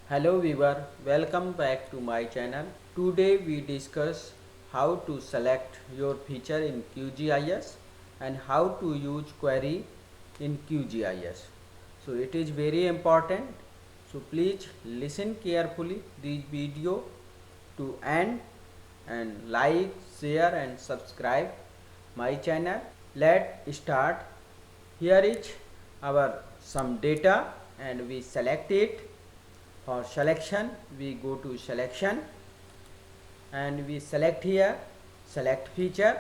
Hello viewer, welcome back to my channel. Today we discuss how to select your feature in QGIS and how to use query in QGIS. So it is very important. So please listen carefully this video to end and like, share and subscribe my channel. Let's start. Here is our some data and we select it. For selection we go to selection and we select here select feature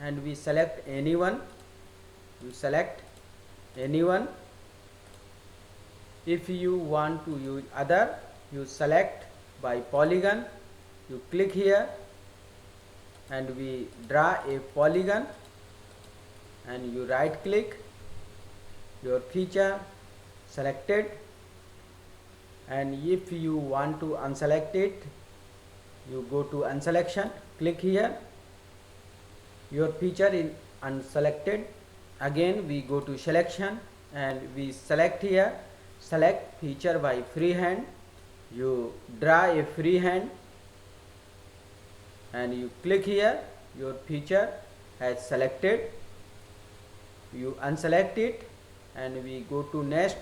and we select anyone. You select anyone. If you want to use other, you select by polygon. You click here and we draw a polygon and you right click your feature selected. And if you want to unselect it, you go to unselection, click here, your feature is unselected. Again we go to selection and we select here select feature by freehand. You draw a freehand and you click here, your feature has selected. You unselect it and we go to next,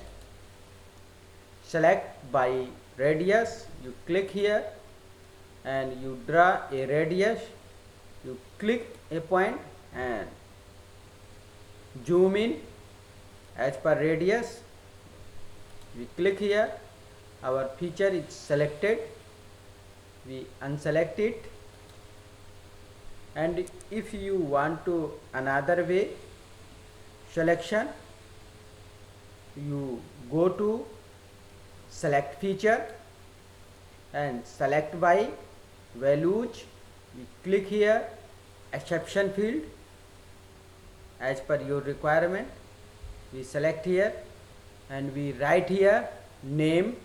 select by radius. You click here and you draw a radius. You click a point and zoom in as per radius. We click here, our feature is selected. We unselect it. And if you want to another way selection, you go to select feature and select by values. We click here exception field as per your requirement. We select here and we write here name.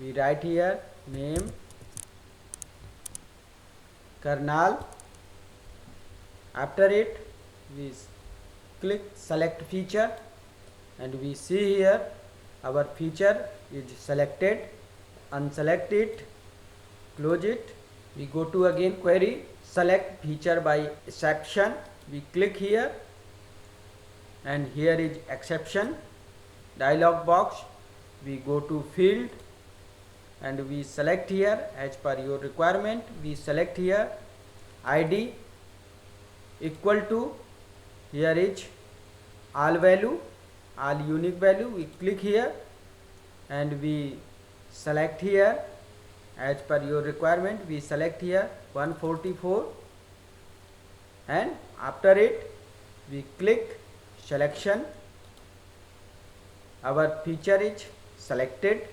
We write here name Karnal. After it we click select feature and we see here our feature is selected. Unselect it, close it. We go to again query select feature by exception. We click here and here is exception dialog box. We go to field and we select here as per your requirement. We select here ID equal to, here is all value, all unique value. We click here and we select here as per your requirement. We select here 144 and after it we click selection. Our feature is selected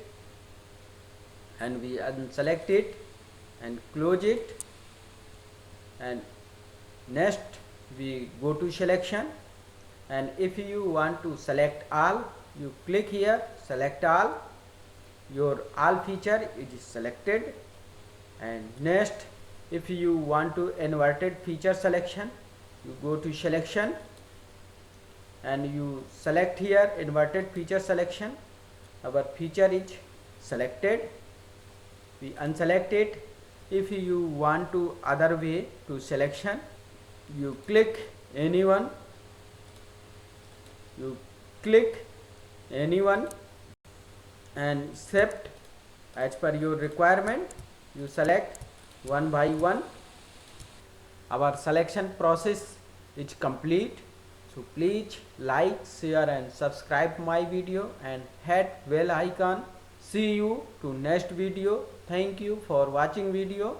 and we unselect it and close it. And next we go to selection and if you want to select all, you click here select all. Your all feature is selected. And next if you want to inverted feature selection, you go to selection and you select here inverted feature selection. Our feature is selected. We unselect it. If you want to other way to selection, you click anyone. You click anyone and accept as per your requirement. You select one by one. Our selection process is complete. So please like, share and subscribe my video and hit bell icon. See you to next video. Thank you for watching video.